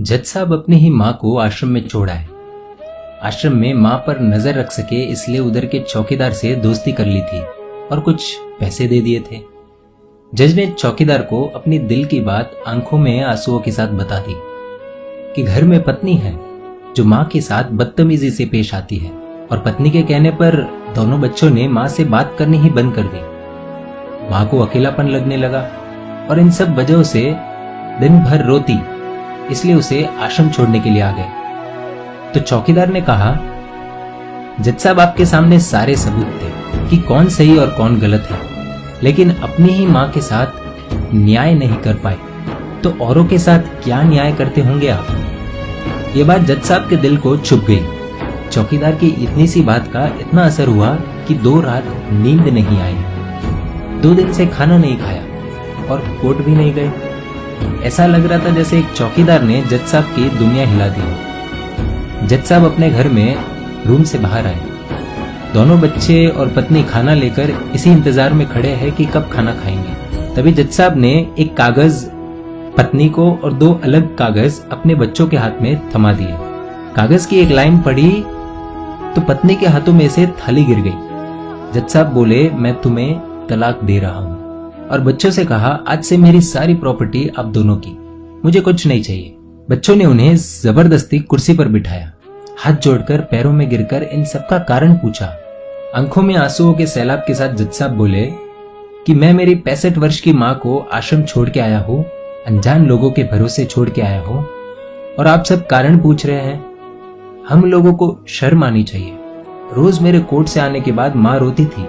जज साहब अपनी ही माँ को आश्रम में छोड़ आए। आश्रम में माँ पर नजर रख सके इसलिए उधर के चौकीदार से दोस्ती कर ली थी और कुछ पैसे दे दिए थे। जज ने चौकीदार को अपनी दिल की बात आंखों में आंसुओं के साथ बता दी कि घर में पत्नी है जो माँ के साथ बदतमीजी से पेश आती है और पत्नी के कहने पर दोनों बच्चों ने माँ से बात करनी ही बंद कर दी। माँ को अकेलापन लगने लगा और इन सब वजहों से दिन भर रोती, इसलिए उसे आश्रम छोड़ने के लिए आ गए। तो चौकीदार ने कहा, जज साहब आपके सामने सारे सबूत थे कि कौन सही और कौन गलत है, लेकिन अपनी ही माँ के साथ न्याय नहीं कर पाए तो औरों के साथ क्या न्याय करते होंगे आप। ये बात जज साहब के दिल को छुप गई। चौकीदार की इतनी सी बात का इतना असर हुआ कि 2 रात नींद नहीं आई, 2 दिन से खाना नहीं खाया और कोर्ट भी नहीं गए। ऐसा लग रहा था जैसे एक चौकीदार ने जज साहब की दुनिया हिला दी। जज साहब अपने घर में रूम से बाहर आए। दोनों बच्चे और पत्नी खाना लेकर इसी इंतजार में खड़े हैं कि कब खाना खाएंगे। तभी जज साहब ने एक कागज पत्नी को और 2 अलग कागज अपने बच्चों के हाथ में थमा दिए। कागज की एक लाइन पढ़ी तो पत्नी के हाथों में से थाली गिर गई। जज साहब बोले, मैं तुम्हें तलाक दे रहा हूं, और बच्चों से कहा, आज से मेरी सारी प्रॉपर्टी आप दोनों की, मुझे कुछ नहीं चाहिए। बच्चों ने उन्हें जबरदस्ती कुर्सी पर बिठाया, हाथ जोड़कर पैरों में गिरकर इन सबका कारण पूछा। आंखों में आंसुओं के सैलाब के साथ जज साहब बोले कि मैं मेरी 65 वर्ष की माँ को आश्रम छोड़ के आया हूँ, अनजान लोगों के भरोसे छोड़ के आया हूँ, और आप सब कारण पूछ रहे हैं। हम लोगों को शर्म आनी चाहिए। रोज मेरे कोर्ट से आने के बाद माँ रोती थी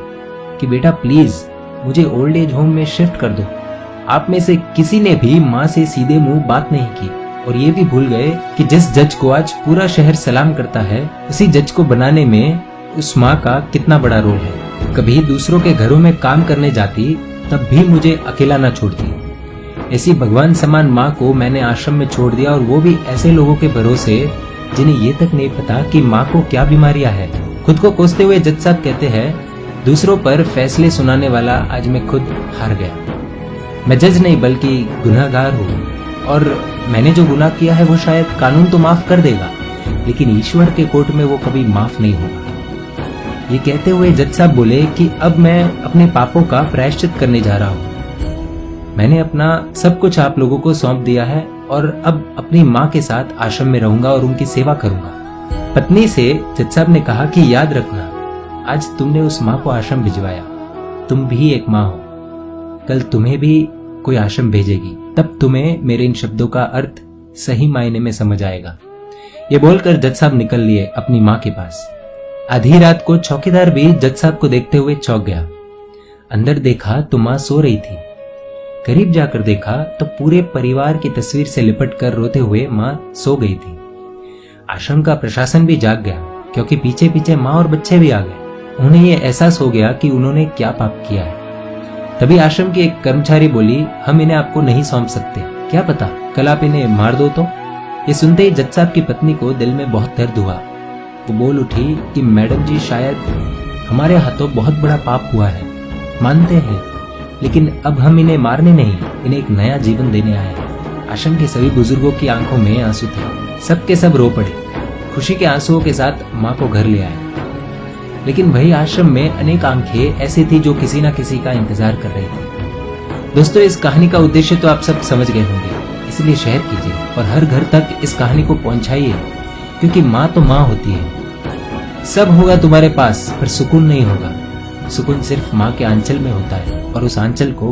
कि बेटा प्लीज मुझे ओल्ड एज होम में शिफ्ट कर दो। आप में से किसी ने भी माँ से सीधे मुंह बात नहीं की और ये भी भूल गए कि जिस जज को आज पूरा शहर सलाम करता है, उसी जज को बनाने में उस माँ का कितना बड़ा रोल है। कभी दूसरों के घरों में काम करने जाती तब भी मुझे अकेला ना छोड़ती। ऐसी भगवान समान माँ को मैंने आश्रम में छोड़ दिया, और वो भी ऐसे लोगों के भरोसे जिन्हें ये तक नहीं पता कि माँ को क्या बीमारियां है। खुद को कोसते हुए जज साहब कहते हैं, दूसरों पर फैसले सुनाने वाला आज मैं खुद हार गया। मैं जज नहीं बल्कि गुनहगार हूँ, और मैंने जो गुनाह किया है वो शायद कानून तो माफ कर देगा, लेकिन ईश्वर के कोर्ट में वो कभी माफ नहीं होगा। ये कहते हुए जज साहब बोले कि अब मैं अपने पापों का प्रायश्चित करने जा रहा हूँ। मैंने अपना सब कुछ आप लोगों को सौंप दिया है और अब अपनी माँ के साथ आश्रम में रहूंगा और उनकी सेवा करूंगा। पत्नी से जज साहब ने कहा कि याद रखना, आज तुमने उस माँ को आश्रम भिजवाया, तुम भी एक माँ हो, कल तुम्हें भी कोई आश्रम भेजेगी, तब तुम्हें मेरे इन शब्दों का अर्थ सही मायने में समझ आएगा। ये बोलकर जज साहब निकल लिए अपनी माँ के पास। आधी रात को चौकीदार भी जज साहब को देखते हुए चौंक गया। अंदर देखा तो माँ सो रही थी। करीब जाकर देखा तो पूरे परिवार की तस्वीर से लिपट कर रोते हुए माँ सो गई थी। आश्रम का प्रशासन भी जाग गया, क्योंकि पीछे पीछे माँ और बच्चे भी आ गए। उन्हें यह एहसास हो गया कि उन्होंने क्या पाप किया है। तभी आश्रम की एक कर्मचारी बोली, हम इन्हें आपको नहीं सौंप सकते, क्या पता कल आप इन्हें मार दो तो। ये सुनते ही जज साहब की पत्नी को दिल में बहुत दर्द हुआ। वो बोल उठी कि मैडम जी, शायद हमारे हाथों बहुत बड़ा पाप हुआ है, मानते हैं, लेकिन अब हम इन्हें मारने नहीं, इन्हें एक नया जीवन देने आए हैं। आश्रम के सभी बुजुर्गों की आंखों में आंसू थे, सबके सब रो पड़े। खुशी के आंसुओं के साथ माँ को घर ले आए। लेकिन वही आश्रम में अनेक आंखें ऐसी थी जो किसी न किसी का इंतजार कर रही थी। दोस्तों, इस कहानी का उद्देश्य तो आप सब समझ गए होंगे, इसलिए शेयर कीजिए और हर घर तक इस कहानी को पहुंचाइए, क्योंकि माँ तो माँ होती है। सब होगा तुम्हारे पास पर सुकून नहीं होगा। सुकून सिर्फ माँ के आंचल में होता है, और उस आंचल को